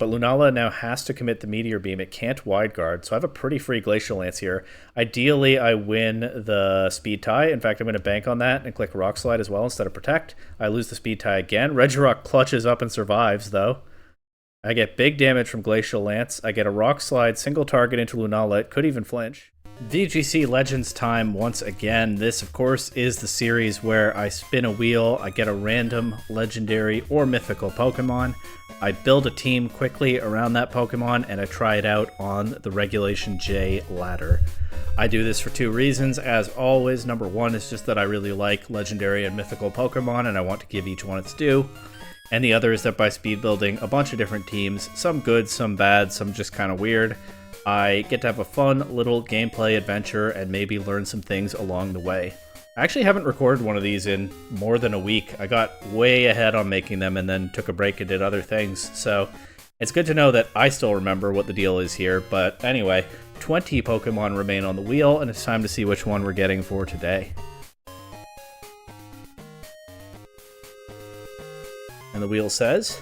But Lunala now has to commit the Meteor Beam. It can't wide guard, so I have a pretty free Glacial Lance here. Ideally, I win the Speed Tie. In fact, I'm going to bank on that and click Rock Slide as well instead of Protect. I lose the Speed Tie again. Regirock clutches up and survives, though. I get big damage from Glacial Lance. I get a Rock Slide, single target into Lunala. It could even flinch. VGC Legends time once again. This, of course, is the series where I spin a wheel, I get a random, legendary, or mythical Pokemon. I build a team quickly around that Pokemon, and I try it out on the Regulation J ladder. I do this for two reasons, as always. Number one is just that I really like legendary and mythical Pokemon, and I want to give each one its due. And the other is that by speed building a bunch of different teams, some good, some bad, some just kind of weird, I get to have a fun little gameplay adventure and maybe learn some things along the way. I actually haven't recorded one of these in more than a week. I got way ahead on making them and then took a break and did other things. So it's good to know that I still remember what the deal is here. But anyway, 20 Pokemon remain on the wheel, and it's time to see which one we're getting for today. And the wheel says...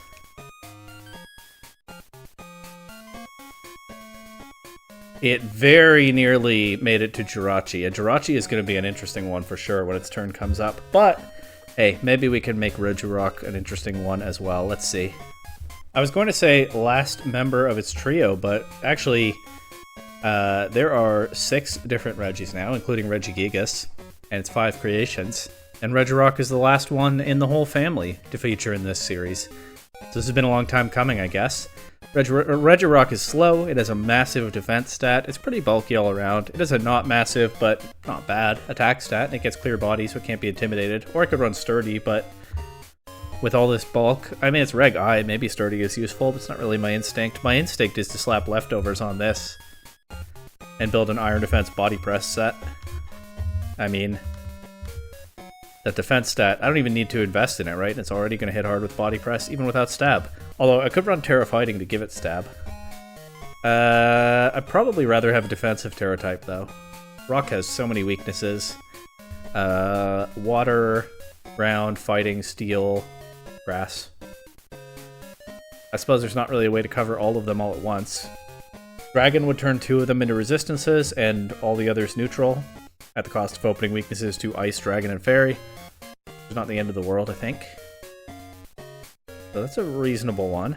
It very nearly made it to Jirachi, and Jirachi is going to be an interesting one for sure when its turn comes up. But, hey, maybe we can make Regirock an interesting one as well. Let's see. I was going to say last member of its trio, but actually there are 6 different Regis now, including Regigigas, and it's 5 creations. And Regirock is the last one in the whole family to feature in this series. So this has been a long time coming, I guess. Regirock is slow, it has a massive defense stat, it's pretty bulky all around, it has a not massive, but not bad, attack stat, and it gets clear body, so it can't be intimidated. Or I could run sturdy, but with all this bulk, I mean, it's Reg I, maybe sturdy is useful, but it's not really my instinct. My instinct is to slap leftovers on this and build an Iron Defense body press set. I mean, that defense stat, I don't even need to invest in it, right? It's already going to hit hard with body press, even without stab. Although I could run Terra Fighting to give it stab. I'd probably rather have a defensive Terra type, though. Rock has so many weaknesses. Water, ground, fighting, steel, grass. I suppose there's not really a way to cover all of them all at once. Dragon would turn 2 of them into resistances, and all the others neutral, at the cost of opening weaknesses to Ice, Dragon, and Fairy. It's not the end of the world, I think. So that's a reasonable one.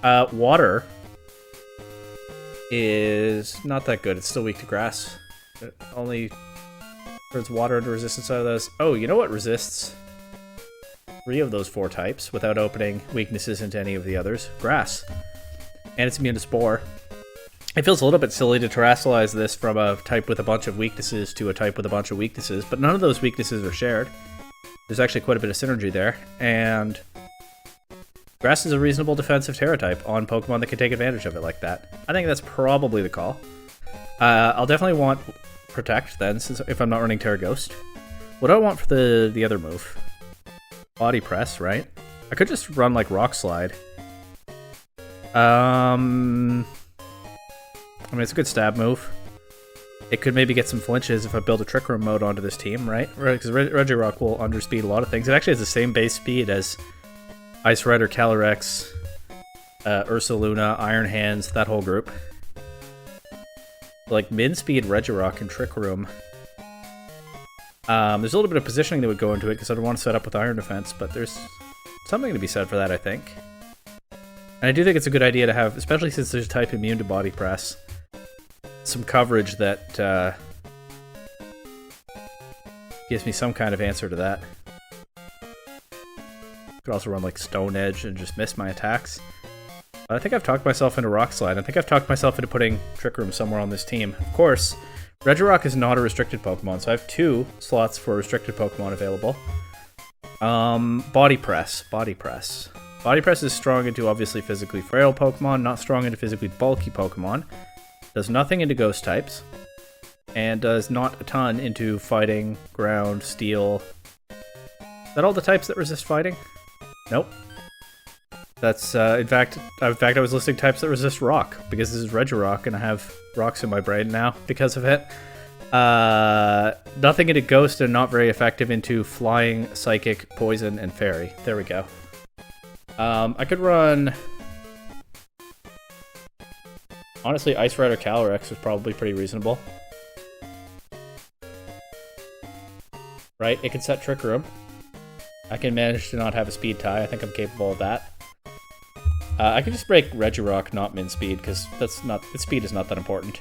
Water is not that good. It's still weak to grass. It only turns water into resistance out of those. Oh, you know what resists 3 of those 4 types without opening weaknesses into any of the others? Grass. And it's immune to Spore. It feels a little bit silly to terrestrialize this from a type with a bunch of weaknesses to a type with a bunch of weaknesses, but none of those weaknesses are shared. There's actually quite a bit of synergy there, and grass is a reasonable defensive Terra type on Pokemon that can take advantage of it like that. I think that's probably the call. I'll definitely want Protect then, since if I'm not running Terra Ghost. What do I want for the other move? Body Press, right? I could just run like Rock Slide. I mean, it's a good stab move. It could maybe get some flinches if I build a Trick Room mode onto this team, right? Because Regirock will underspeed a lot of things. It actually has the same base speed as Ice Rider, Calyrex, Ursaluna, Iron Hands, that whole group. Like min-speed Regirock and Trick Room. There's a little bit of positioning that would go into it because I'd want to set up with Iron Defense, but there's something to be said for that, I think. And I do think it's a good idea to have, especially since there's a type immune to Body Press, some coverage that gives me some kind of answer to that. Could also run like Stone Edge and just miss my attacks. But I think I've talked myself into Rock Slide. I think I've talked myself into putting Trick Room somewhere on this team. Of course, Regirock is not a restricted Pokemon, so I have 2 slots for restricted Pokemon available. Body Press. Body Press. Body Press is strong into obviously physically frail Pokemon, not strong into physically bulky Pokemon. Does nothing into ghost types, and does not a ton into fighting, ground, steel. Is that all the types that resist fighting? Nope. That's, in fact, I was listing types that resist rock, because this is Regirock, and I have rocks in my brain now because of it. Nothing into ghost, and not very effective into flying, psychic, poison, and fairy. There we go. I could run Honestly, Ice Rider Calyrex is probably pretty reasonable. Right? It can set Trick Room. I can manage to not have a speed tie. I think I'm capable of that. I can just break Regirock, not min speed, because its speed is not that important.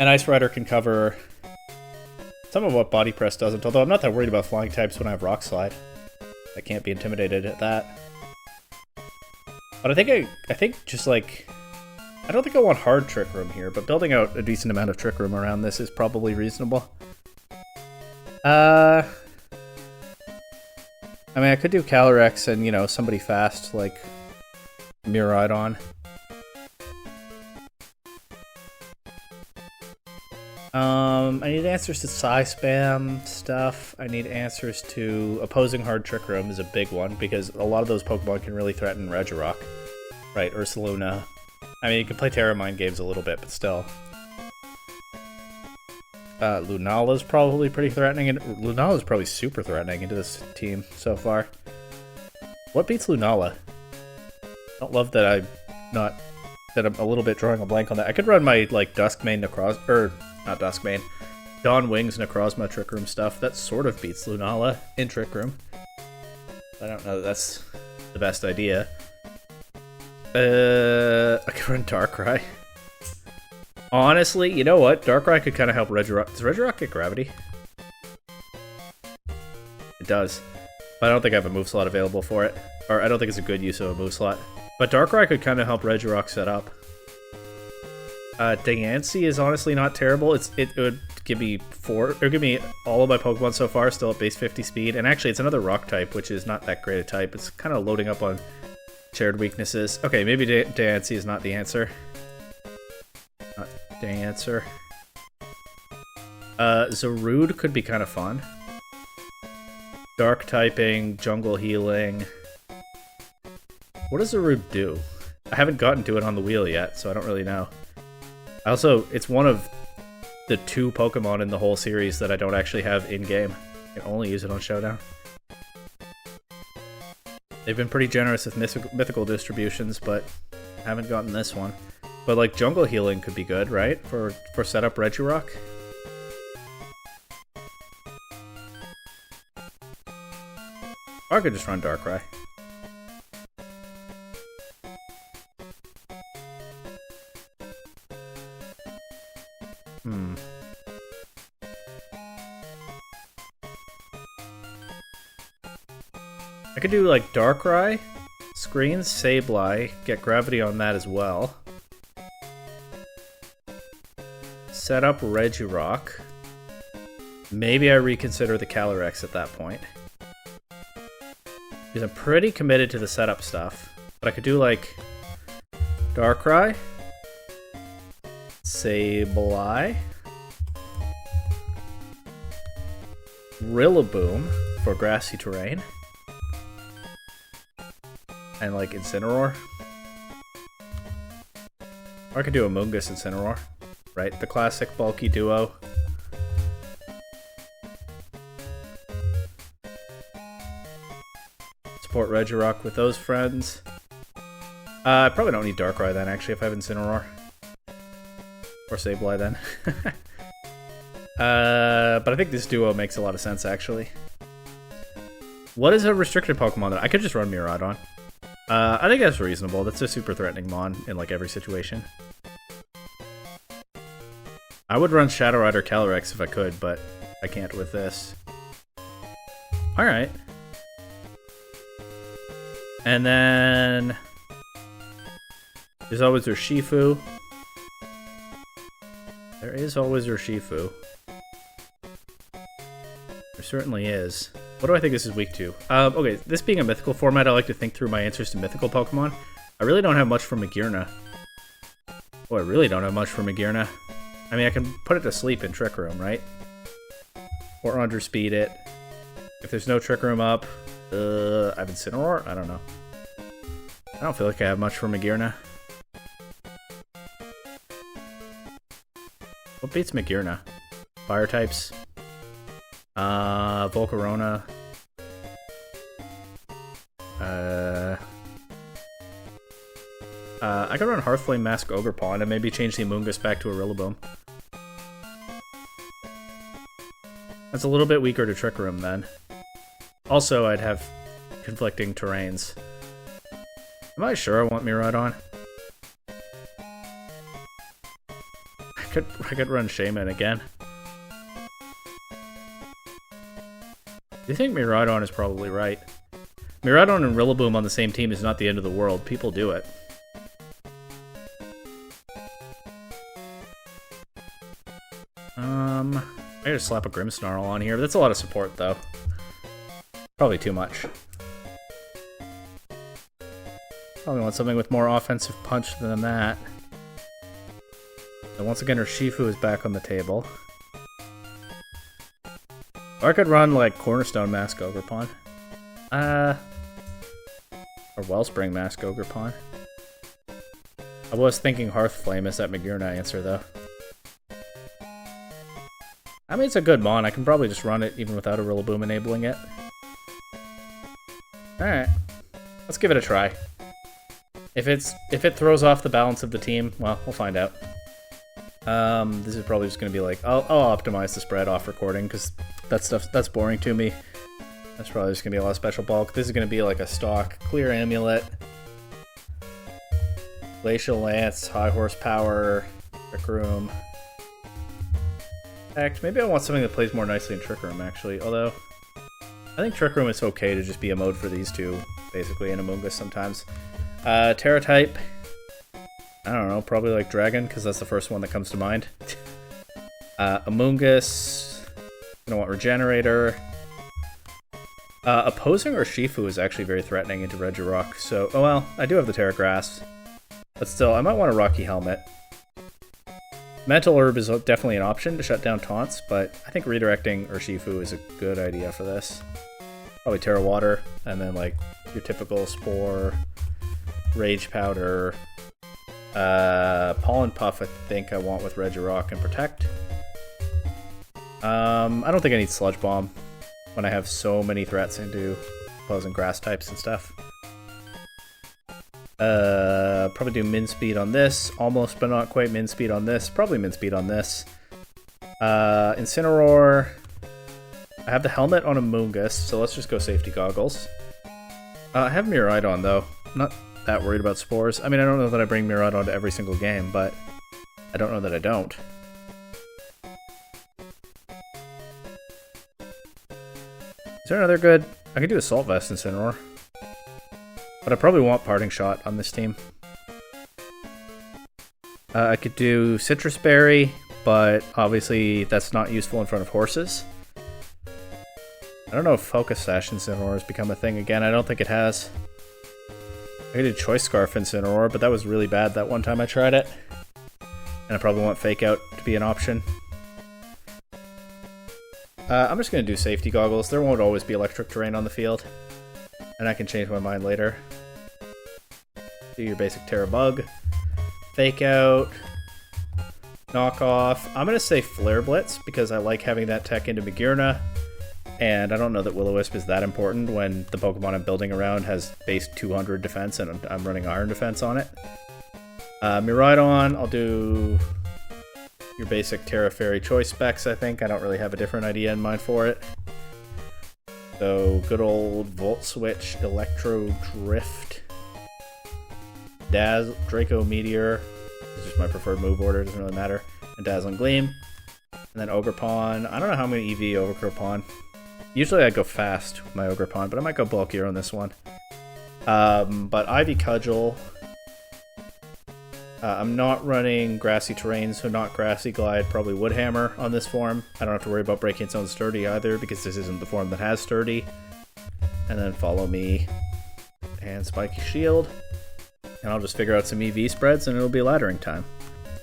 And Ice Rider can cover some of what Body Press doesn't, although I'm not that worried about flying types when I have Rock Slide. I can't be intimidated at that. But I think just like, I don't think I want hard Trick Room here, but building out a decent amount of Trick Room around this is probably reasonable. I mean, I could do Calyrex and, you know, somebody fast, like Miraidon. I need answers to Psy Spam stuff. I need answers to opposing hard Trick Room is a big one, because a lot of those Pokemon can really threaten Regirock. Right, Ursaluna. I mean, you can play Terra Mind games a little bit, but still. Lunala's probably pretty threatening, and Lunala's probably super threatening into this team so far. What beats Lunala? I don't love that I'm a little bit drawing a blank on that. I could run my, like, Duskmane not Duskmane, Dawn Wings Necrozma Trick Room stuff. That sort of beats Lunala in Trick Room. I don't know that that's the best idea. I could run Darkrai. Honestly, you know what? Darkrai could kind of help Regirock. Does Regirock get Gravity? It does. But I don't think I have a move slot available for it. Or I don't think it's a good use of a move slot. But Darkrai could kind of help Regirock set up. Diancie is honestly not terrible. It would give me all of my Pokemon so far still at base 50 speed. And actually, it's another Rock type, which is not that great a type. It's kind of loading up on shared weaknesses. Okay, maybe Diancie is not the answer. Not the answer. Zarude could be kind of fun. Dark typing, jungle healing. What does Zarude do? I haven't gotten to it on the wheel yet, so I don't really know. Also, it's one of the 2 Pokemon in the whole series that I don't actually have in-game. I can only use it on Showdown. They've been pretty generous with mythical distributions, but haven't gotten this one. But like jungle healing could be good, right? For setup Regirock. Or I could just run Darkrai. I could do like Darkrai, Screen, Sableye, get Gravity on that as well. Set up Regirock. Maybe I reconsider the Calyrex at that point. Because I'm pretty committed to the setup stuff. But I could do like Darkrai, Sableye, Rillaboom for grassy terrain. And like Incineroar. Or I could do a Mungus Incineroar. Right? The classic bulky duo. Support Regirock with those friends. I probably don't need Darkrai then, actually, if I have Incineroar. Or Sableye then. But I think this duo makes a lot of sense, actually. What is a restricted Pokemon that I could just run Miraidon? I think that's reasonable. That's a super threatening Mon in like every situation. I would run Shadow Rider Calyrex if I could, but I can't with this. Alright. And then there's always Urshifu. There is always Urshifu. There certainly is. What do I think this is weak to? Okay, this being a mythical format, I like to think through my answers to mythical Pokemon. I really don't have much for Magearna. Oh, I really don't have much for Magearna. I mean, I can put it to sleep in Trick Room, right? Or underspeed it. If there's no Trick Room up, I have Incineroar? I don't know. I don't feel like I have much for Magearna. What beats Magearna? Fire types? Volcarona. I could run Hearthflame, Mask Ogerpon, and maybe change the Amoonguss back to a Rillaboom. That's a little bit weaker to Trick Room then. Also, I'd have conflicting terrains. Am I sure I want Miraidon? I could run Shaman again. Do you think Miraidon is probably right? Miraidon and Rillaboom on the same team is not the end of the world. People do it. I gotta slap a Grimmsnarl on here, but that's a lot of support though. Probably too much. Probably want something with more offensive punch than that. And once again, Urshifu is back on the table. Or I could run like Cornerstone Mask Ogerpon. Or Wellspring Mask Ogerpon. I was thinking Hearthflame is that Magearna answer though. I mean, it's a good mon. I can probably just run it even without a Rillaboom enabling it. Alright. Let's give it a try. If it throws off the balance of the team, well, we'll find out. This is probably just going to be like, I'll optimize the spread off recording, because that's boring to me. That's probably just going to be a lot of special bulk. This is going to be like a stock Clear Amulet, Glacial Lance, High Horsepower, Trick Room. Maybe I want something that plays more nicely in Trick Room, actually. Although, I think Trick Room is okay to just be a mode for these two, basically, in Amoonguss sometimes. Terra type. I don't know, probably like Dragon, because that's the first one that comes to mind. Amoonguss. I want Regenerator. Opposing Urshifu is actually very threatening into Regirock, so... Oh well, I do have the Terra Grass. But still, I might want a Rocky Helmet. Mental Herb is definitely an option to shut down taunts, but I think redirecting Urshifu is a good idea for this. Probably Terra Water, and then like your typical Spore, Rage Powder, Pollen Puff I think I want with Regirock and Protect. I don't think I need Sludge Bomb when I have so many threats into opposing grass types and stuff. Probably do min speed on this, almost but not quite min speed on this, probably min speed on this. Incineroar. I have the helmet on Amoonguss, so let's just go safety goggles. I have Miraidon though, I'm not that worried about spores. I mean, I don't know that I bring Miraidon to every single game, but I don't know that I don't. Is there another good... I could do Assault Vest Incineroar. But I probably want Parting Shot on this team. I could do Citrus Berry, but obviously that's not useful in front of horses. I don't know if Focus Sash Incineroar has become a thing again. I don't think it has. I could do Choice Scarf Incineroar, but that was really bad that one time I tried it. And I probably want Fake Out to be an option. I'm just going to do Safety Goggles. There won't always be electric terrain on the field. And I can change my mind later. Do your basic Terra Bug. Fake Out. Knock Off. I'm going to say Flare Blitz because I like having that tech into Magearna. And I don't know that Will-O-Wisp is that important when the Pokemon I'm building around has base 200 defense and I'm running Iron Defense on it. Miraidon, I'll do your basic Terra Fairy choice specs, I think. I don't really have a different idea in mind for it. So, good old Volt Switch, Electro Drift, Draco Meteor, this is just my preferred move order, doesn't really matter, and Dazzling Gleam. And then Ogerpon, I don't know how many EV Ogerpon. Usually I go fast with my Ogerpon, but I might go bulkier on this one. But Ivy Cudgel. I'm not running Grassy Terrain, so not Grassy Glide, probably Woodhammer on this form. I don't have to worry about breaking its own Sturdy either, because this isn't the form that has Sturdy. And then Follow Me and Spiky Shield. And I'll just figure out some EV spreads and it'll be laddering time.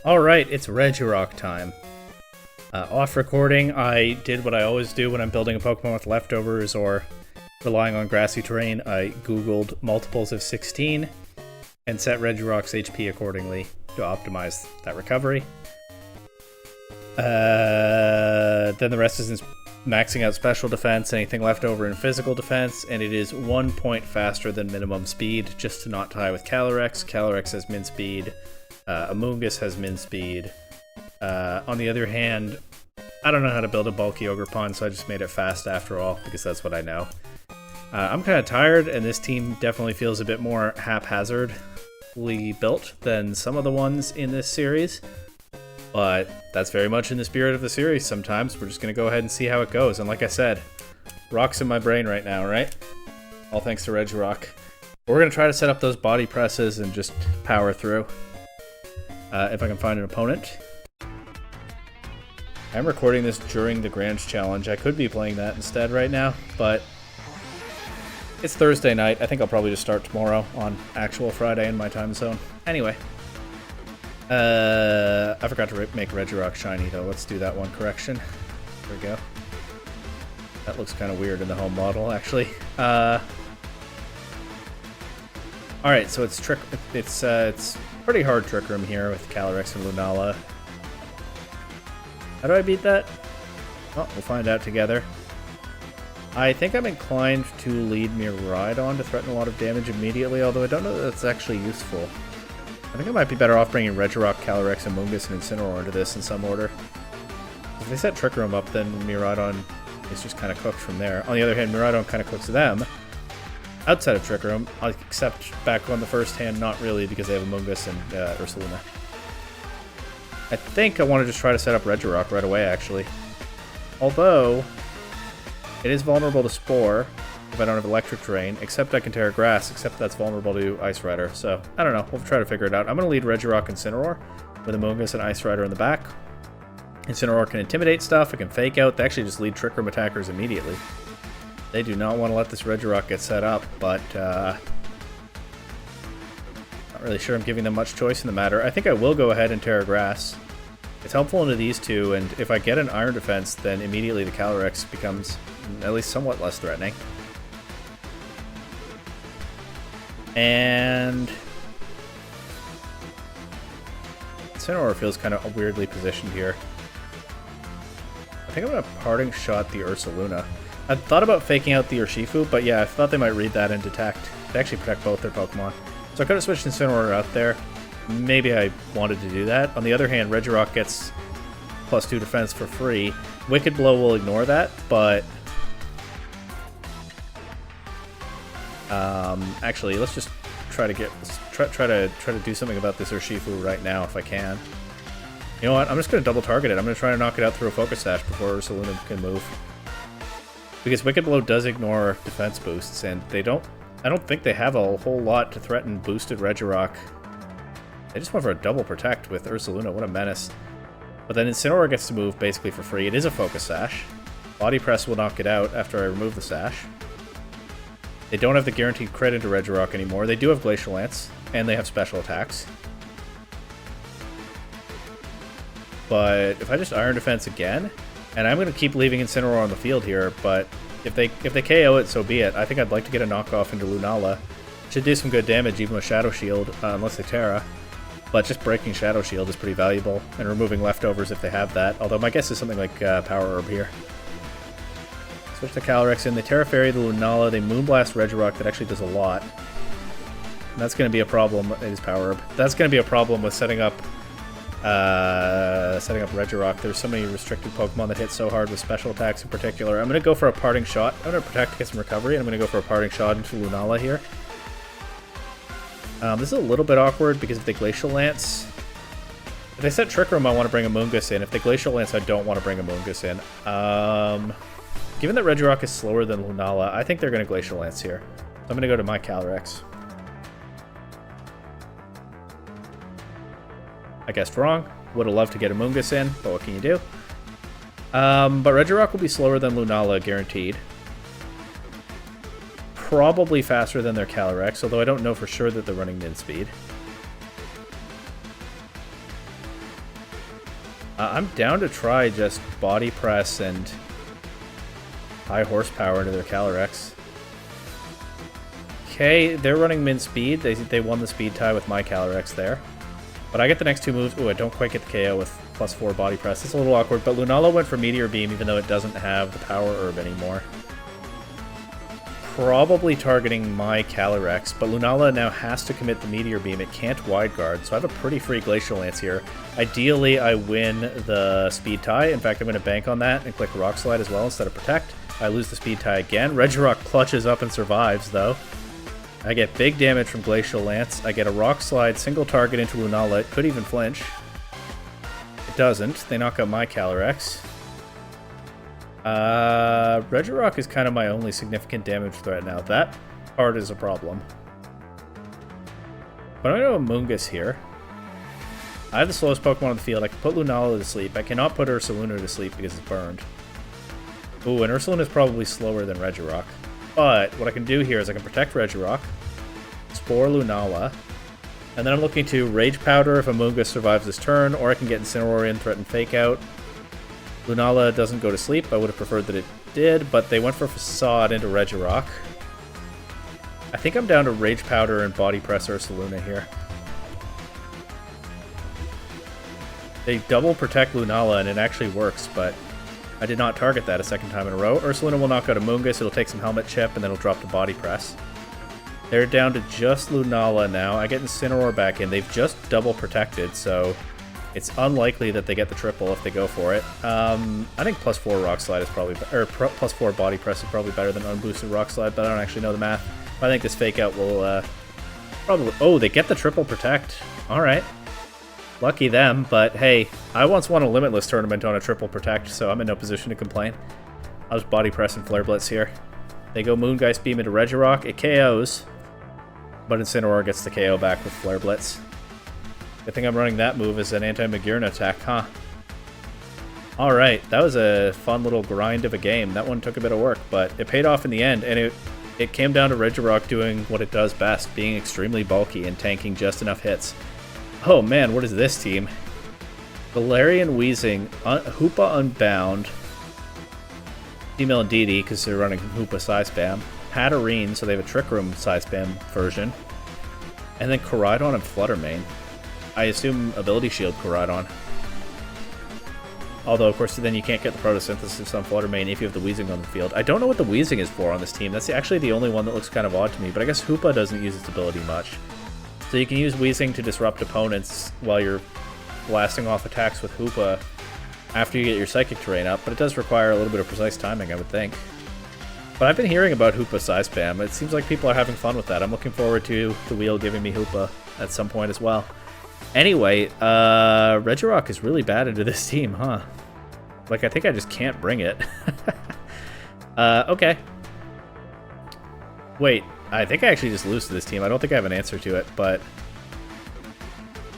Alright, it's Regirock time. Off recording, I did what I always do when I'm building a Pokemon with leftovers or relying on grassy terrain. I googled multiples of 16 and set Regirock's HP accordingly to optimize that recovery. Then the rest is maxing out special defense, anything left over in physical defense, and it is 1 point faster than minimum speed, just to not tie with Calyrex. Calyrex has min speed, Amoonguss has min speed. On the other hand, I don't know how to build a bulky Ogre Pawn, so I just made it fast after all, because that's what I know. I'm kind of tired, and this team definitely feels a bit more haphazardly built than some of the ones in this series. But that's very much in the spirit of the series sometimes. We're just going to go ahead and see how it goes. And like I said, rock's in my brain right now, right? All thanks to Regirock. We're going to try to set up those body presses and just power through. If I can find an opponent. I'm recording this during the Grand Challenge. I could be playing that instead right now, but it's Thursday night. I think I'll probably just start tomorrow on actual Friday in my time zone. Anyway. I forgot to make Regirock shiny though. Let's do that one correction. There we go. That looks kind of weird in the home model, actually. Alright, so it's pretty hard Trick Room here with Calyrex and Lunala. How do I beat that? Well, we'll find out together. I think I'm inclined to lead Miraidon to threaten a lot of damage immediately, although I don't know that that's actually useful. I think I might be better off bringing Regirock, Calyrex, Amoonguss, and Incineroar into this in some order. If they set Trick Room up, then Miraidon is just kind of cooked from there. On the other hand, Miraidon kind of cooks them outside of Trick Room, except back on the first hand, not really, because they have Amoonguss and Ursaluna. I think I want to just try to set up Regirock right away, actually. Although, it is vulnerable to Spore if I don't have Electric Drain, except I can Terra Grass, except that's vulnerable to Ice Rider. So, I don't know. We'll try to figure it out. I'm going to lead Regirock and Incineroar with Amoonguss and Ice Rider in the back. Incineroar can intimidate stuff. It can fake out. They actually just lead Trick Room attackers immediately. They do not want to let this Regirock get set up, but not really sure I'm giving them much choice in the matter. I think I will go ahead and Terra Grass. It's helpful into these two, and if I get an Iron Defense, then immediately the Calyrex becomes at least somewhat less threatening. And Incineroar feels kind of weirdly positioned here. I think I'm going to Parting Shot the Ursaluna. I thought about faking out the Urshifu, but yeah, I thought they might read that and detect. They actually protect both their Pokemon. So I could have switched Incineroar out there. Maybe I wanted to do that. On the other hand, Regirock gets +2 defense for free. Wicked Blow will ignore that, but actually, let's just try to do something about this Urshifu right now if I can. You know what? I'm just going to double target it. I'm going to try to knock it out through a Focus Sash before Ursaluna can move. Because Wicked Blow does ignore defense boosts, and I don't think they have a whole lot to threaten boosted Regirock. They just went for a double protect with Ursaluna. What a menace. But then Incineroar gets to move basically for free. It is a Focus Sash. Body Press will knock it out after I remove the Sash. They don't have the guaranteed crit into Regirock anymore. They do have Glacial Lance, and they have special attacks. But if I just Iron Defense again, and I'm going to keep leaving Incineroar on the field here, but if they KO it, so be it. I think I'd like to get a knockoff into Lunala. Should do some good damage even with Shadow Shield, unless they Terra. But just breaking Shadow Shield is pretty valuable, and removing leftovers if they have that. Although my guess is something like Power Herb here. Switch the Calyrex in. They Terra Fairy the Lunala. They Moonblast Regirock. That actually does a lot. And that's going to be a problem. It is Power Herb. That's going to be a problem with setting up Regirock. There's so many restricted Pokemon that hit so hard with special attacks in particular. I'm going to go for a Parting Shot. I'm going to Protect to get some recovery, and I'm going to go for a Parting Shot into Lunala here. This is a little bit awkward because if they Glacial Lance... If they set Trick Room, I want to bring Amoonguss in. If they Glacial Lance, I don't want to bring Amoonguss in. Given that Regirock is slower than Lunala, I think they're going to Glacial Lance here. So I'm going to go to my Calyrex. I guessed wrong. Would have loved to get Amoonguss in, but what can you do? But Regirock will be slower than Lunala, guaranteed. Probably faster than their Calyrex, although I don't know for sure that they're running min speed. I'm down to try just Body Press and high horsepower into their Calyrex. Okay, they're running min speed. They won the speed tie with my Calyrex there. But I get the next two moves. Ooh, I don't quite get the KO with +4 body press. It's a little awkward, but Lunala went for Meteor Beam even though it doesn't have the power herb anymore. Probably targeting my Calyrex, but Lunala now has to commit the Meteor Beam. It can't wide guard, so I have a pretty free Glacial Lance here. Ideally, I win the Speed Tie. In fact, I'm going to bank on that and click Rock Slide as well instead of Protect. I lose the Speed Tie again. Regirock clutches up and survives, though. I get big damage from Glacial Lance. I get a Rock Slide, single target into Lunala. It could even flinch. It doesn't. They knock out my Calyrex. Regirock is kind of my only significant damage threat now. That part is a problem. But I'm going to go Moongus here. I have the slowest Pokemon on the field. I can put Lunala to sleep. I cannot put Ursaluna to sleep because it's burned. Ooh, and Ursaluna is probably slower than Regirock. But what I can do here is I can protect Regirock, Spore Lunala, and then I'm looking to Rage Powder if a Moongus survives this turn, or I can get Incineroar in, threaten Fake Out. Lunala doesn't go to sleep. I would have preferred that it did, but they went for Facade into Regirock. I think I'm down to Rage Powder and Body Press Ursaluna here. They double protect Lunala and it actually works, but I did not target that a second time in a row. Ursaluna will knock out a Moongus, it'll take some Helmet Chip, and then it'll drop to Body Press. They're down to just Lunala now. I get Incineroar back in. They've just double protected, so it's unlikely that they get the triple if they go for it. I think +4 Rock Slide is probably, or +4 Body Press is probably better than unboosted Rock Slide, but I don't actually know the math. I think this Fake Out will probably... Oh, they get the triple protect. Alright. Lucky them, but hey, I once won a Limitless tournament on a triple protect, so I'm in no position to complain. I'll just Body Press and Flare Blitz here. They go Moongeist Beam into Regirock. It KOs, but Incineroar gets the KO back with Flare Blitz. Good thing I'm running that move as an anti-Magirna attack, huh? Alright, that was a fun little grind of a game. That one took a bit of work, but it paid off in the end, and it came down to Regirock doing what it does best, being extremely bulky and tanking just enough hits. Oh man, what is this team? Galarian Weezing, Hoopa Unbound, Female and DD, because they're running Hoopa Size Spam, Hatterene, so they have a Trick Room Size Spam version, and then Koraidon and Fluttermane. I assume Ability Shield Koraidon. Although, of course, then you can't get the Photosynthesis on Fluttermane if you have the Weezing on the field. I don't know what the Weezing is for on this team. That's actually the only one that looks kind of odd to me, but I guess Hoopa doesn't use its ability much. So you can use Weezing to disrupt opponents while you're blasting off attacks with Hoopa after you get your Psychic Terrain up, but it does require a little bit of precise timing, I would think. But I've been hearing about Hoopa Size Spam. It seems like people are having fun with that. I'm looking forward to the wheel giving me Hoopa at some point as well. Anyway, Regirock is really bad into this team, huh? Like, I think I just can't bring it. Okay. Wait, I think I actually just lose to this team. I don't think I have an answer to it, but...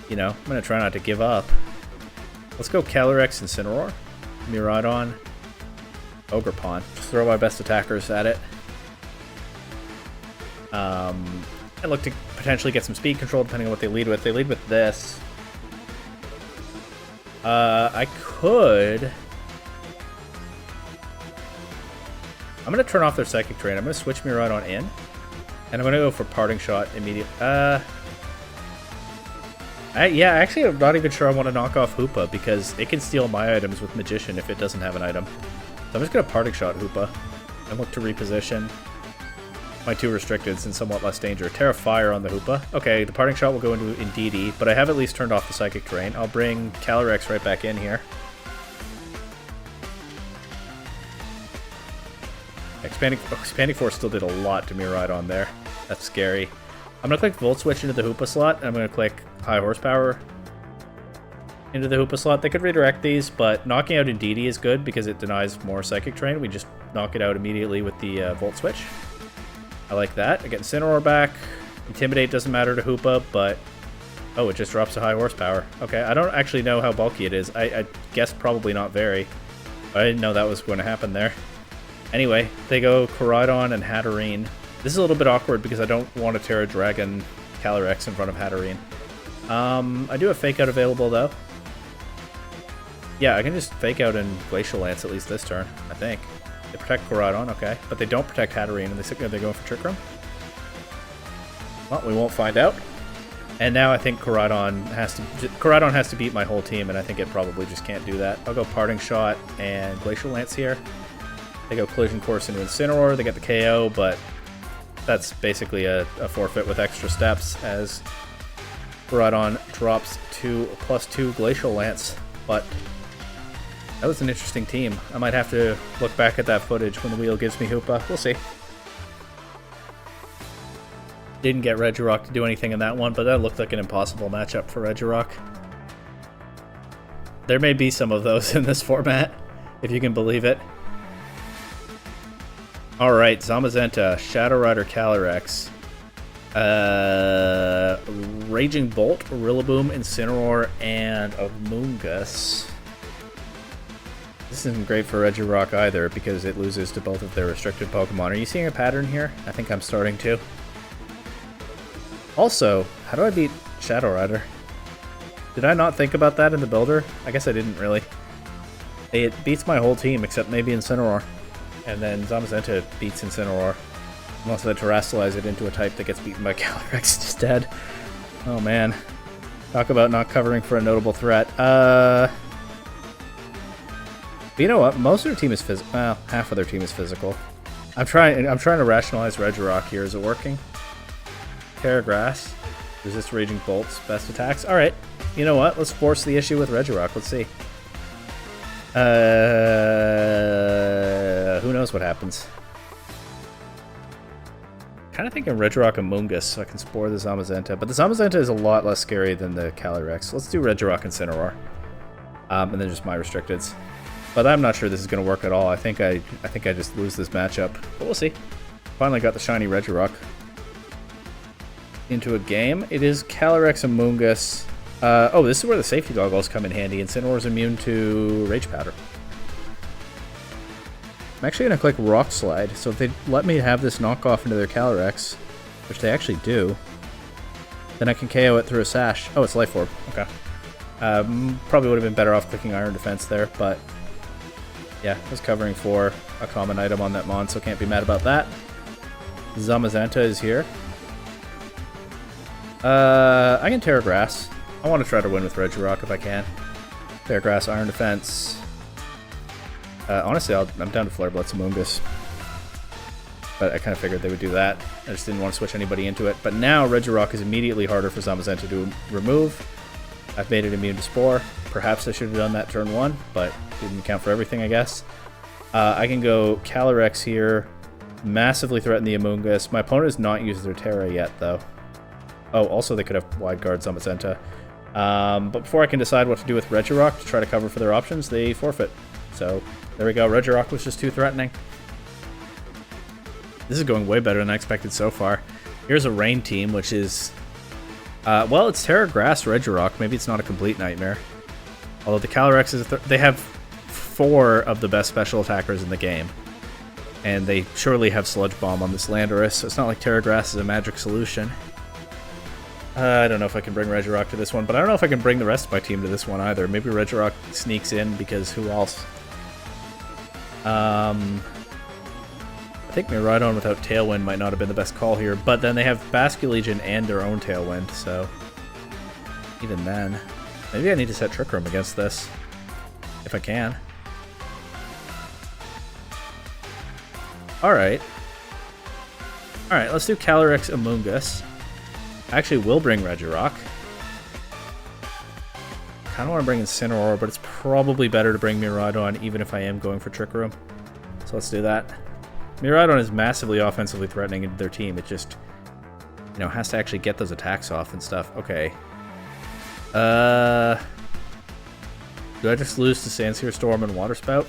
You know, I'm going to try not to give up. Let's go Calyrex and Incineroar. Miraidon. Ogerpon. Just throw my best attackers at it. I look to potentially get some speed control depending on what they lead with. They lead with this. I could... I'm going to turn off their Psychic Terrain. I'm going to switch Miraidon in. And I'm going to go for Parting Shot immediately. Yeah, actually I'm not even sure I want to knock off Hoopa because it can steal my items with Magician if it doesn't have an item. So I'm just going to Parting Shot Hoopa and look to reposition my two restricteds in somewhat less danger. Terra Fire on the Hoopa. Okay, the Parting Shot will go into DD, but I have at least turned off the Psychic Terrain. I'll bring Calyrex right back in here. Expanding Force still did a lot to Miraidon there. That's scary. I'm going to click Volt Switch into the Hoopa slot, and I'm going to click High Horsepower into the Hoopa slot. They could redirect these, but knocking out Indeedee is good because it denies more Psychic Terrain. We just knock it out immediately with the Volt Switch. I like that. I get Incineroar back. Intimidate doesn't matter to Hoopa, but... Oh, it just drops to High Horsepower. Okay, I don't actually know how bulky it is. I guess probably not very. I didn't know that was going to happen there. Anyway, they go Koraidon and Hatterene. This is a little bit awkward because I don't want to Terra Dragon Calyrex in front of Hatterene. I do have Fake Out available, though. Yeah, I can just Fake Out and Glacial Lance at least this turn, I think. They protect Koraidon, okay. But they don't protect Hatterene, and they're going for Trick Room? Well, we won't find out. And now I think Koraidon has to beat my whole team, and I think it probably just can't do that. I'll go Parting Shot and Glacial Lance here. They go Collision Course into Incineroar. They get the KO, but that's basically a forfeit with extra steps as Koraidon drops to +2 Glacial Lance. But that was an interesting team. I might have to look back at that footage when the wheel gives me Hoopa. We'll see. Didn't get Regirock to do anything in that one, but that looked like an impossible matchup for Regirock. There may be some of those in this format, if you can believe it. Alright, Zamazenta, Shadow Rider, Calyrex, Raging Bolt, Rillaboom, Incineroar, and Amoonguss. This isn't great for Regirock either because it loses to both of their restricted Pokemon. Are you seeing a pattern here? I think I'm starting to. Also, how do I beat Shadow Rider? Did I not think about that in the builder? I guess I didn't really. It beats my whole team except maybe Incineroar. And then Zamazenta beats Incineroar. Unless I terrestrialize it into a type that gets beaten by Calyrex instead. Oh man. Talk about not covering for a notable threat. But you know what? Most of their team is physical. Well, half of their team is physical. I'm trying to rationalize Regirock here. Is it working? Terra Grass. Resist Raging Bolt's best attacks. Alright. You know what? Let's force the issue with Regirock. Let's see. Who knows what happens? Kind of thinking Regirock and Amoonguss so I can spore the Zamazenta. But the Zamazenta is a lot less scary than the Calyrex. Let's do Regirock and Incineroar. And then just my restricteds. But I'm not sure this is going to work at all. I think I just lose this matchup. But we'll see. Finally got the shiny Regirock into a game. It is Calyrex and Amoonguss. Oh, this is where the safety goggles come in handy. Incineroar's immune to Rage Powder. I'm actually going to click Rock Slide, so if they let me have this knockoff into their Calyrex, which they actually do, then I can KO it through a Sash. Oh, it's Life Orb. Okay. Probably would have been better off clicking Iron Defense there, but yeah, I was covering for a common item on that Mon, so can't be mad about that. Zamazenta is here. I can Terra Grass. I want to try to win with Regirock if I can. Terra Grass, Iron Defense. Honestly, I'm down to Flare Blitz Amoonguss. But I kind of figured they would do that. I just didn't want to switch anybody into it. But now Regirock is immediately harder for Zamazenta to remove. I've made it immune to Spore. Perhaps I should have done that turn 1, but didn't count for everything, I guess. I can go Calyrex here. Massively threaten the Amoonguss. My opponent has not used their Terra yet, though. Oh, also they could have Wide Guard Zamazenta. But before I can decide what to do with Regirock to try to cover for their options, they forfeit. So, there we go. Regirock was just too threatening. This is going way better than I expected so far. Here's a Rain team, which is... well, it's Terra Grass Regirock. Maybe it's not a complete nightmare. Although the Calyrex is... they have 4 of the best special attackers in the game. And they surely have Sludge Bomb on this Landorus, so it's not like Terra Grass is a magic solution. I don't know if I can bring Regirock to this one, but I don't know if I can bring the rest of my team to this one either. Maybe Regirock sneaks in, because who else? I think Miraidon without Tailwind might not have been the best call here, but then they have Basculegion and their own Tailwind, so even then. Maybe I need to set Trick Room against this, if I can. Alright. Alright, let's do Calyrex Amoonguss. I actually will bring Regirock. Kind of want to bring Incineroar, but it's probably better to bring Miraidon even if I am going for Trick Room. So let's do that. Miraidon is massively offensively threatening in their team. It just, you know, has to actually get those attacks off and stuff. Okay. Do I just lose to Sandsear Storm and Water Spout?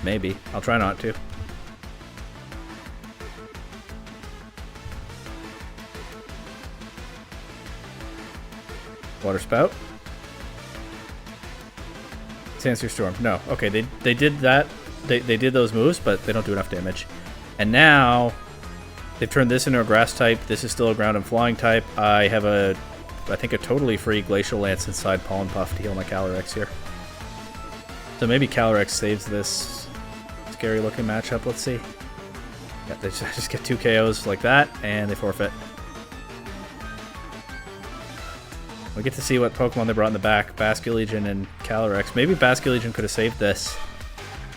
Maybe. I'll try not to. Water Spout. Sandsear Storm. No. Okay, they did that. They did those moves, but they don't do enough damage. And now they've turned this into a grass type. This is still a ground and flying type. I have I think a totally free Glacial Lance inside Pollen Puff to heal my Calyrex here. So maybe Calyrex saves this scary looking matchup. Let's see. Yeah, they just get 2 KOs like that, and they forfeit. We get to see what Pokemon they brought in the back. Basculegion and Calyrex. Maybe Basculegion could have saved this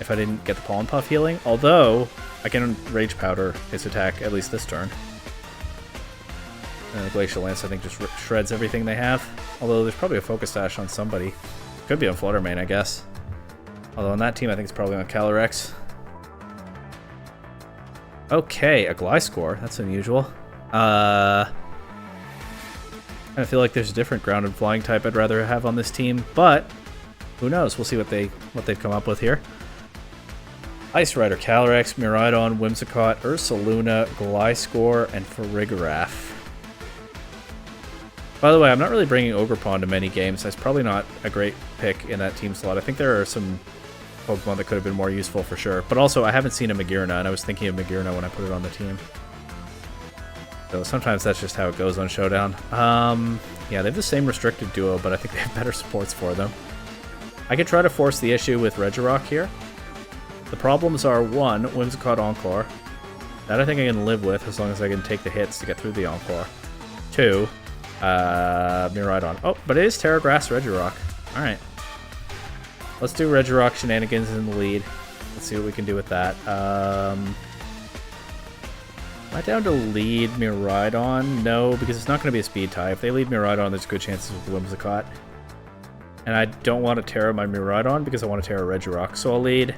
if I didn't get the Pollen Puff healing. Although, I can Rage Powder his attack at least this turn. And the Glacial Lance, I think, just shreds everything they have. Although there's probably a Focus Sash on somebody. Could be on Fluttermane, I guess. Although on that team, I think it's probably on Calyrex. Okay, a Gliscor. That's unusual. I feel like there's a different ground and flying type I'd rather have on this team, but who knows? We'll see what they've come up with here. Ice Rider, Calyrex, Miraidon, Whimsicott, Ursaluna, Gliscor, and Farigiraf. By the way, I'm not really bringing Ogerpon to many games. That's probably not a great pick in that team slot. I think there are some Pokemon that could have been more useful for sure. But also, I haven't seen a Magearna, and I was thinking of Magearna when I put it on the team. So sometimes that's just how it goes on Showdown. Yeah, they have the same restricted duo, but I think they have better supports for them. I could try to force the issue with Regirock here. The problems are, 1, Whimsicott Encore. That I think I can live with as long as I can take the hits to get through the Encore. 2, Miraidon. Oh, but it is Terra Grass Regirock. Alright. Let's do Regirock shenanigans in the lead. Let's see what we can do with that. Am I down to lead Miraidon? No, because it's not going to be a speed tie. If they lead Miraidon, there's good chances with Whimsicott. And I don't want to Terra my Miraidon because I want to Terra Regirock. So I'll lead,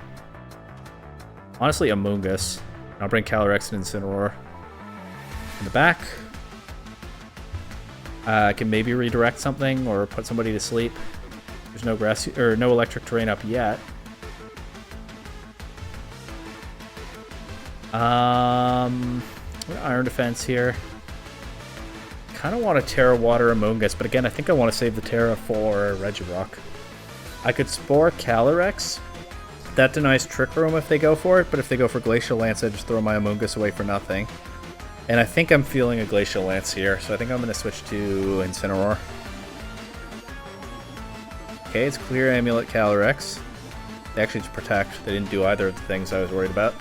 honestly, Amoonguss. I'll bring Calyrex and Incineroar in the back. I can maybe redirect something or put somebody to sleep. There's no grass or no electric terrain up yet. Iron Defense here. Kind of want to Terra Water Amoonguss, but again, I think I want to save the Terra for Regirock. I could Spore Calyrex. That denies Trick Room if they go for it, but if they go for Glacial Lance, I just throw my Amoonguss away for nothing. And I think I'm feeling a Glacial Lance here, so I think I'm going to switch to Incineroar. Okay, it's Clear Amulet Calyrex. They actually just Protect. They didn't do either of the things I was worried about.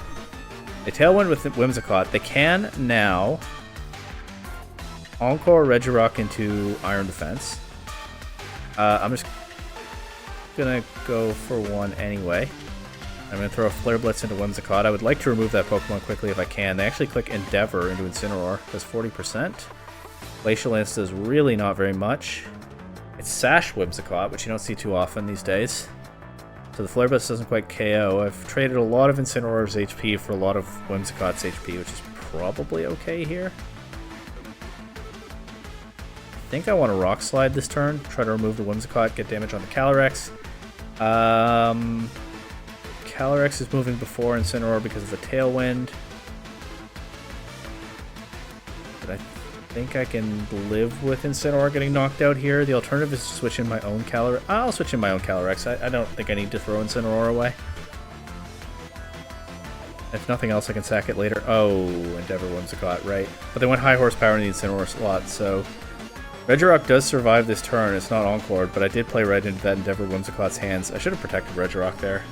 They Tailwind with Whimsicott. They can now Encore Regirock into Iron Defense. I'm just going to go for one anyway. I'm going to throw a Flare Blitz into Whimsicott. I would like to remove that Pokemon quickly if I can. They actually click Endeavor into Incineroar. Does 40%. Glacial Lance does really not very much. It's Sash Whimsicott, which you don't see too often these days. So the Flare Blitz doesn't quite KO. I've traded a lot of Incineroar's HP for a lot of Whimsicott's HP, which is probably okay here. I think I want to Rock Slide this turn. Try to remove the Whimsicott, get damage on the Calyrex. Calyrex is moving before Incineroar because of the Tailwind. But I think I can live with Incineroar getting knocked out here. The alternative is to switch in my own Calyrex. I'll switch in my own Calyrex. I don't think I need to throw Incineroar away. If nothing else, I can sack it later. Oh, Endeavor Whimsicott, right. But they went high horsepower in the Incineroar slot, so Regirock does survive this turn. It's not Encored, but I did play right into that Endeavor Whimsicott's hands. I should have protected Regirock there.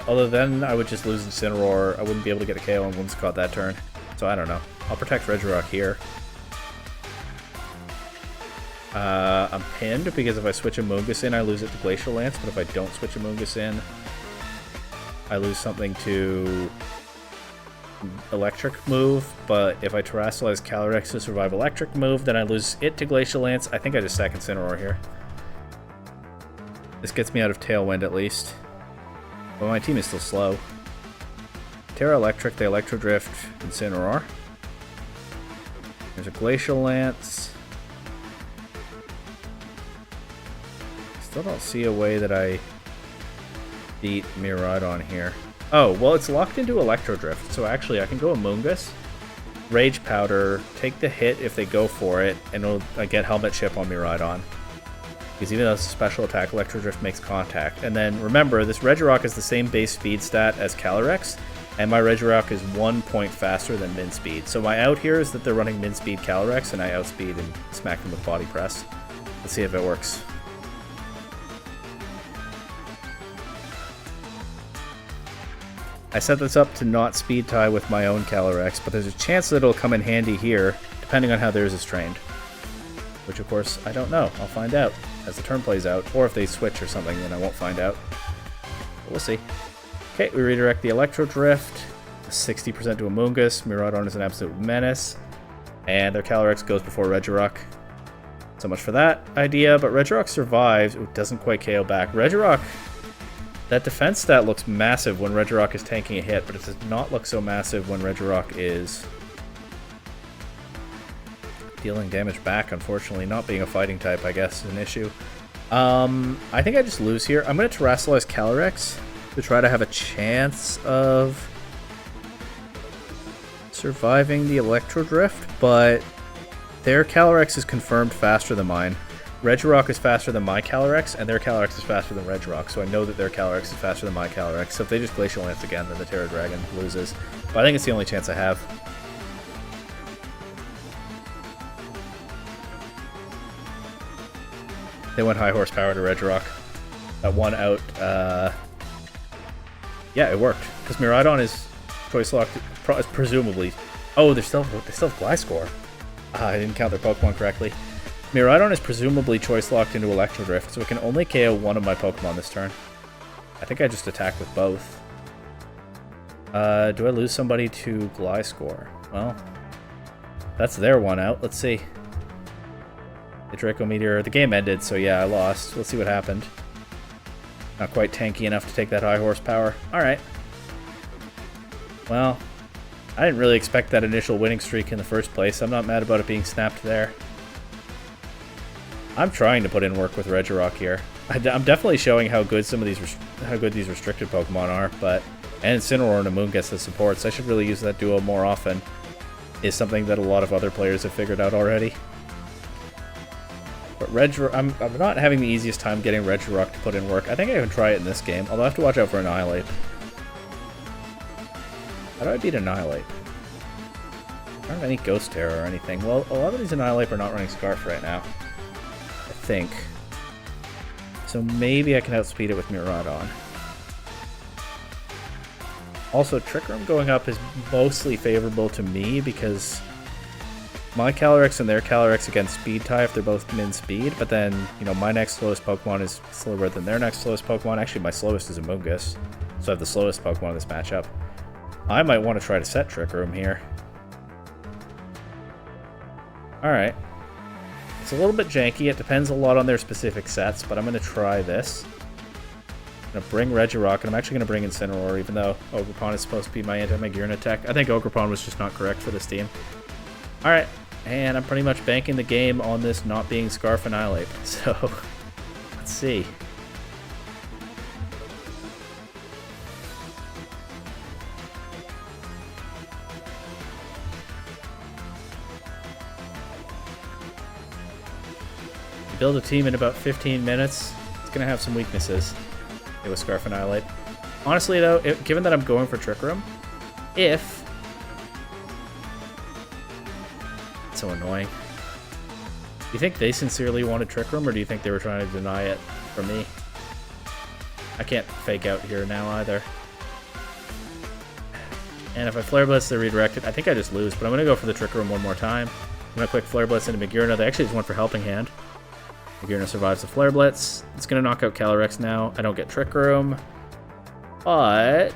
Although then I would just lose Incineroar. I wouldn't be able to get a KO on Whimsicott that turn. So I don't know. I'll protect Regirock here. I'm pinned because if I switch Amoonguss in, I lose it to Glacial Lance. But if I don't switch Amoonguss in, I lose something to Electric move. But if I Terrasilize Calyrex to survive Electric move, then I lose it to Glacial Lance. I think I just stack Incineroar here. This gets me out of Tailwind at least. But my team is still slow. Terra Electric, they Electro Drift, Incineroar. There's a Glacial Lance. Still don't see a way that I beat Miraidon here. Oh, well, it's locked into Electro Drift, so actually I can go Amoonguss, Rage Powder, take the hit if they go for it, and I get Helmet Chip on Miraidon. Because even though it's a special attack, Electro Drift makes contact. And then remember, this Regirock has the same base speed stat as Calyrex, and my Regirock is 1 point faster than min speed. So my out here is that they're running min speed Calyrex, and I outspeed and smack them with Body Press. Let's see if it works. I set this up to not speed tie with my own Calyrex, but there's a chance that it'll come in handy here, depending on how theirs is trained. which of course I don't know. I'll find out as the turn plays out, or if they switch or something, then I won't find out. But we'll see. Okay, we redirect the Electro Drift, 60% to Amoonguss. Miraidon is an absolute menace, and their Calyrex goes before Regirock. So much for that idea, but Regirock survives. Ooh, doesn't quite KO back. Regirock, that defense stat looks massive when Regirock is tanking a hit, but it does not look so massive when Regirock is dealing damage back, unfortunately. Not being a fighting type, I guess, is an issue. I think I just lose here. I'm going to Terrasilize Calyrex to try to have a chance of surviving the Electro Drift, but their Calyrex is confirmed faster than mine. Regirock is faster than my Calyrex, and their Calyrex is faster than Regirock, so I know that their Calyrex is faster than my Calyrex. So if they just Glacial Lance again, then the Terra Dragon loses. But I think it's the only chance I have. They went high horsepower to Regirock. That one out, yeah, it worked. Because Miraidon is choice locked, presumably. Oh, they still have Gliscor. I didn't count their Pokemon correctly. Miraidon is presumably choice locked into Electro Drift, so it can only KO one of my Pokemon this turn. I think I just attack with both. Do I lose somebody to Gliscor? Well, that's their one out. Let's see. The Draco Meteor. The game ended, so yeah, I lost. Let's see what happened. Not quite tanky enough to take that high horsepower. Alright. Well, I didn't really expect that initial winning streak in the first place. I'm not mad about it being snapped there. I'm trying to put in work with Regirock here. I'm definitely showing how good these restricted Pokemon are, but and Incineroar and Amoonguss as supports. I should really use that duo more often. Is something that a lot of other players have figured out already. But Regirock, I'm not having the easiest time getting Regirock to put in work. I think I can try it in this game, although I have to watch out for Annihilate. How do I beat Annihilate? I don't have any Ghost Terror or anything. Well, a lot of these Annihilate are not running Scarf right now. I think. So maybe I can outspeed it with Miraidon. Also, Trick Room going up is mostly favorable to me because my Calyrex and their Calyrex against Speed tie if they're both min speed, but then, you know, my next slowest Pokemon is slower than their next slowest Pokemon. Actually, my slowest is Amoonguss, so I have the slowest Pokemon in this matchup. I might want to try to set Trick Room here. Alright. It's a little bit janky. It depends a lot on their specific sets, but I'm going to try this. I'm going to bring Regirock, and I'm actually going to bring Incineroar, even though Ogerpon is supposed to be my anti-Magearna tech. I think Ogerpon was just not correct for this team. Alright, and I'm pretty much banking the game on this not being Scarf Annihilate. So, let's see. You build a team in about 15 minutes, it's going to have some weaknesses. It was Scarf Annihilate. Honestly, though, given that I'm going for Trick Room, if... It's so annoying. Do you think they sincerely wanted Trick Room, or do you think they were trying to deny it from me? I can't fake out here now, either. And if I Flare Blitz, they're redirected. I think I just lose, but I'm going to go for the Trick Room one more time. I'm going to click Flare Blitz into Magearna. They actually just went for Helping Hand. Magearna survives the Flare Blitz. It's going to knock out Calyrex now. I don't get Trick Room. But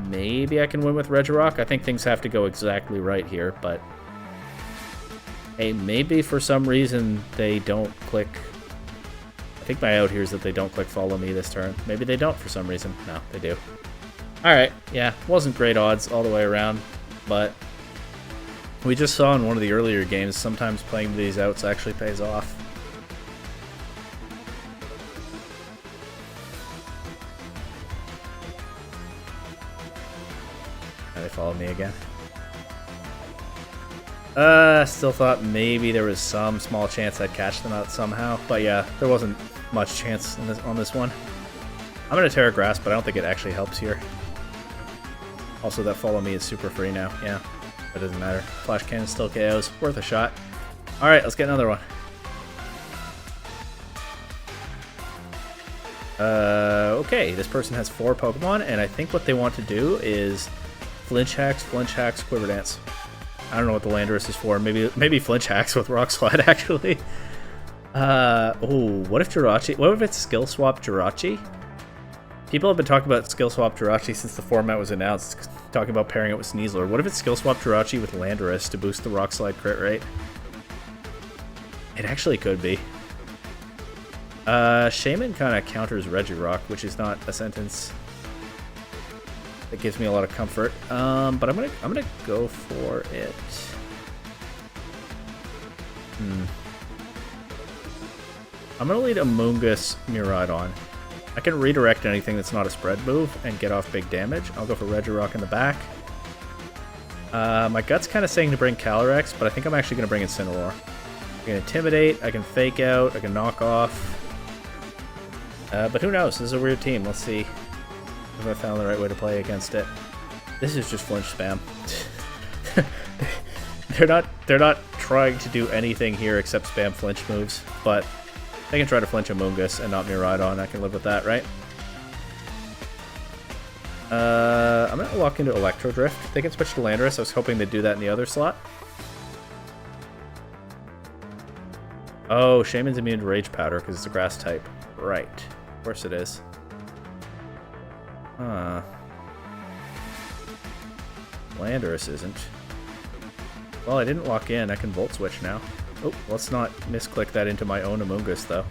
maybe I can win with Regirock. I think things have to go exactly right here, but hey, maybe for some reason they don't click. I think my out here is that they don't click Follow Me this turn. Maybe they don't for some reason. No, they do. Alright, yeah, wasn't great odds all the way around, but we just saw in one of the earlier games, sometimes playing these outs actually pays off. They follow me again. Still thought maybe there was some small chance I'd catch them out somehow, but yeah, there wasn't much chance on this one. I'm gonna Terra Grass, but I don't think it actually helps here. Also, that Follow Me is super free now. Yeah, that doesn't matter. Flash Cannon still KOs. Worth a shot. Alright, let's get another one. Okay, this person has 4 Pokemon, and I think what they want to do is Flinch Hacks, Quiver Dance. I don't know what the Landorus is for. Maybe flinch hacks with Rock Slide, actually. Oh, what if Jirachi... What if it's skill swap Jirachi? People have been talking about skill swap Jirachi since the format was announced, talking about pairing it with Sneasler. What if it's skill swap Jirachi with Landorus to boost the Rock Slide crit rate? It actually could be. Shaman kind of counters Regirock, which is not a sentence that gives me a lot of comfort. But I'm gonna go for it. I'm gonna lead Amoonguss Miraidon. I can redirect anything that's not a spread move and get off big damage. I'll go for Regirock in the back. My gut's kind of saying to bring Calyrex, but I think I'm actually going to bring Incineroar. I can Intimidate, I can Fake Out, I can Knock Off. But who knows? This is a weird team. Let's see if I found the right way to play against it. This is just flinch spam. They're not trying to do anything here except spam flinch moves, but they can try to flinch Amoonguss and not Miraidon. I can live with that, right? I'm going to walk into Electro Drift. They can switch to Landorus. I was hoping they'd do that in the other slot. Oh, Shaman's immune to Rage Powder because it's a grass type. Right. Of course it is. Huh. Landorus isn't. Well, I didn't walk in. I can Volt Switch now. Oh, let's not misclick that into my own Amoonguss, though.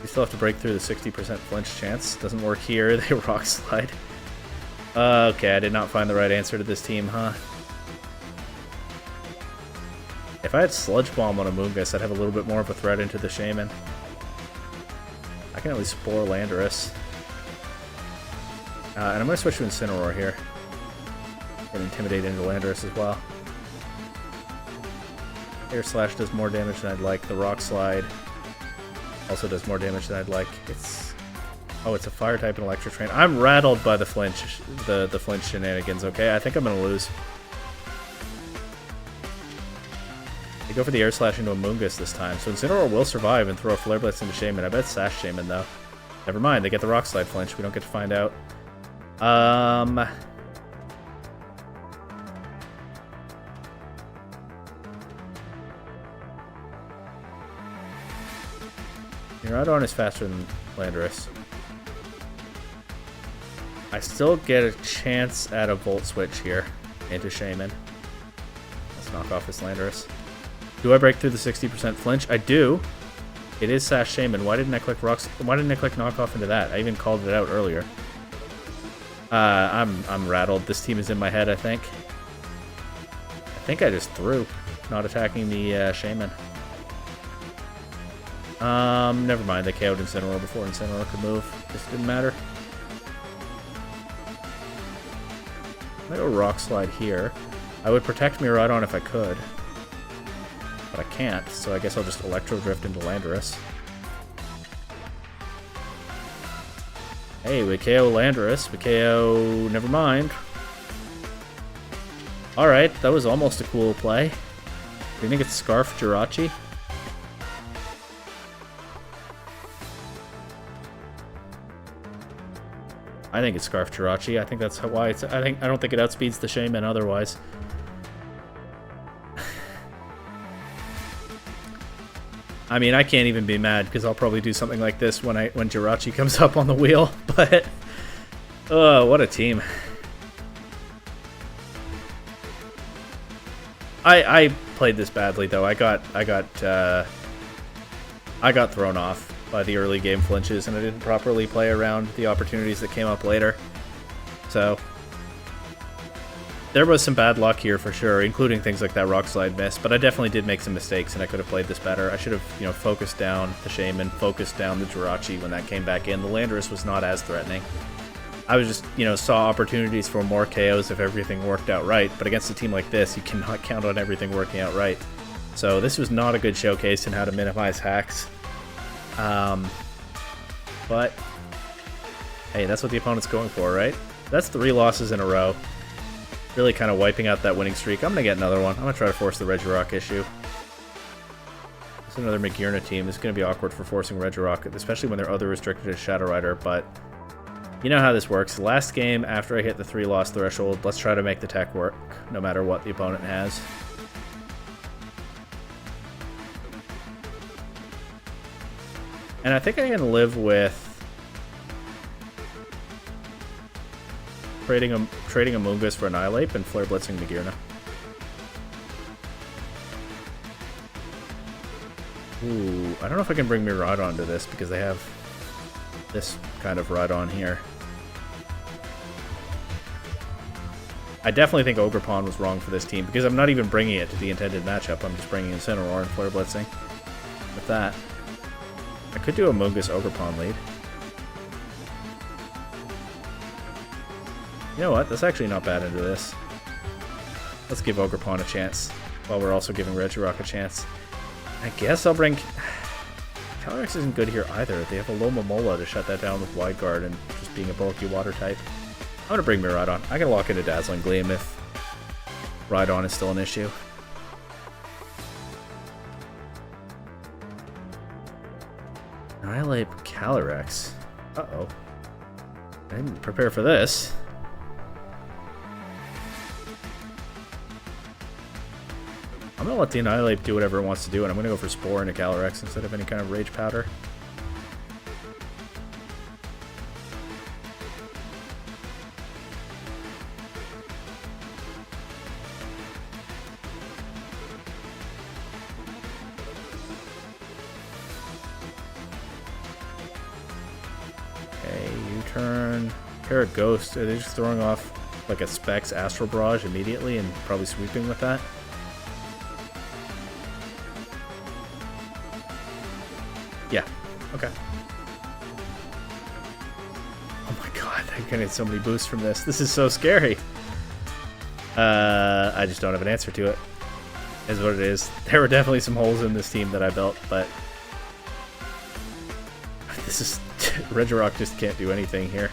You still have to break through the 60% flinch chance. Doesn't work here. They Rock Slide. Okay, I did not find the right answer to this team, huh? If I had Sludge Bomb on Amoonguss, I'd have a little bit more of a threat into the Shaman. I can at least Spore Landorus. And I'm going to switch to Incineroar here. And Intimidate into Landorus as well. Air Slash does more damage than I'd like. The Rock Slide also does more damage than I'd like. It's a Fire type and Electric Train. I'm rattled by the flinch, the flinch shenanigans. Okay, I think I'm gonna lose. They go for the Air Slash into Amoonguss this time, so Incineroar will survive and throw a Flare Blitz into Shaman. I bet it's Sash Shaman though. Never mind, they get the Rock Slide flinch. We don't get to find out. Miraidon is faster than Landorus. I still get a chance at a Volt Switch here into Shaman. Let's knock off this Landorus. Do I break through the 60% flinch? I do. It is Sash Shaman. Why didn't I click Rocks? Why didn't I click Knock Off into that? I even called it out earlier. I'm rattled. This team is in my head, I think. I think I just threw, not attacking the Shaman. Never mind. They KO'd Incineroar before Incineroar could move. This didn't matter. I'm gonna go Rock Slide here. I would protect Miraidon if I could. But I can't, so I guess I'll just Electro Drift into Landorus. Hey, we KO Landorus. We KO... Never mind. Alright, that was almost a cool play. Do you think it's Scarf Jirachi? I think it's Scarf Jirachi. I think that's why it's... I don't think it outspeeds the Shaman otherwise. I mean, I can't even be mad because I'll probably do something like this when Jirachi comes up on the wheel. But oh, what a team! I played this badly though. I got thrown off by the early game flinches, and I didn't properly play around the opportunities that came up later. So there was some bad luck here for sure, including things like that Rock Slide miss, but I definitely did make some mistakes and I could have played this better. I should have, focused down the Shaman, focused down the Jirachi when that came back in. The Landorus was not as threatening. I was just, saw opportunities for more KOs if everything worked out right, but against a team like this, you cannot count on everything working out right. So this was not a good showcase in how to minimize hacks. But hey, that's what the opponent's going for, right? That's 3 losses in a row. Really kind of wiping out that winning streak. I'm going to get another one. I'm going to try to force the Regirock issue. It's another Magirna team. This is going to be awkward for forcing Regirock, especially when their other restricted is Shadow Rider, but You know how this works. Last game, after I hit the 3-loss threshold, let's try to make the tech work, no matter what the opponent has. And I think I can live with trading a Mungus for Annihilate and Flare Blitzing Magirna. Ooh, I don't know if I can bring Miraidon to this because they have this kind of Rhydon here. I definitely think Ogerpon was wrong for this team because I'm not even bringing it to the intended matchup. I'm just bringing Incineroar and Flare Blitzing. With that, I could do a Mungus Ogerpon lead. You know what? That's actually not bad into this. Let's give Ogerpon a chance while we're also giving Regirock a chance. I guess I'll bring... Calyrex isn't good here either. They have a low Momola to shut that down with Wide Guard and just being a bulky water type. I'm going to bring Miraidon. I can lock into Dazzling Gleam if Rhydon is still an issue. Annihilate Calyrex. Uh-oh. I didn't prepare for this. I'm going to let the Annihilate do whatever it wants to do, and I'm going to go for Spore into Calyrex instead of any kind of Rage Powder. Okay, U-turn. Parrot Ghost. Are they just throwing off like a Specs Astral Barrage immediately and probably sweeping with that? Yeah, okay. Oh my god, I'm gonna get so many boosts from this. This is so scary. I just don't have an answer to it. Is what it is. There were definitely some holes in this team that I built, but this is... Regirock just can't do anything here.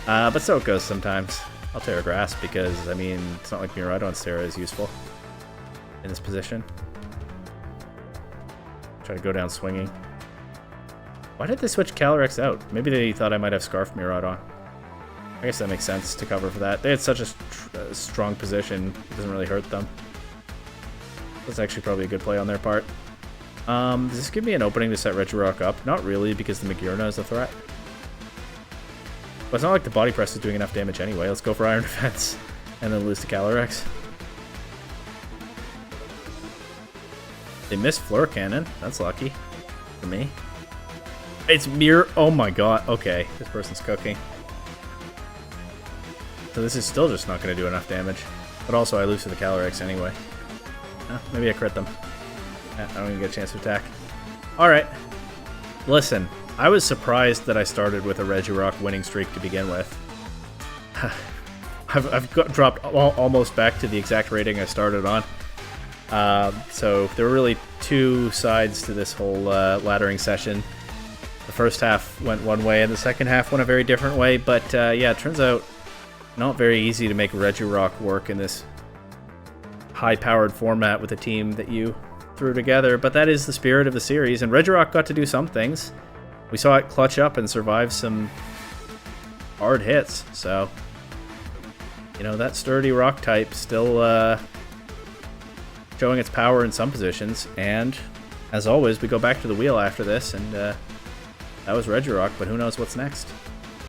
But so it goes sometimes. I'll Terra Grass because, I mean, it's not like Miraidon's Terra is useful in this position. Try to go down swinging. Why did they switch Calyrex out? Maybe they thought I might have Scarf Miraidon. I guess that makes sense to cover for that. They had such a strong position, it doesn't really hurt them. That's actually probably a good play on their part. Does this give me an opening to set Regirock up? Not really, because the Magirna is a threat. But it's not like the Body Press is doing enough damage anyway. Let's go for Iron Defense, and then lose to Calyrex. They missed Floor Cannon. That's lucky for me. It's Mirror. Oh my god. Okay, this person's cooking. So this is still just not going to do enough damage. But also I lose to the Calyrex anyway. Maybe I crit them. I don't even get a chance to attack. Alright. Listen, I was surprised that I started with a Regirock winning streak to begin with. I've dropped almost back to the exact rating I started on. So there were really two sides to this whole laddering session. The first half went one way and the second half went a very different way, but yeah, it turns out not very easy to make Regirock work in this high-powered format with a team that you threw together, but that is the spirit of the series, and Regirock got to do some things. We saw it clutch up and survive some hard hits, so, you know, that sturdy rock type still showing its power in some positions, and as always, we go back to the wheel after this, and that was Regirock, but who knows what's next.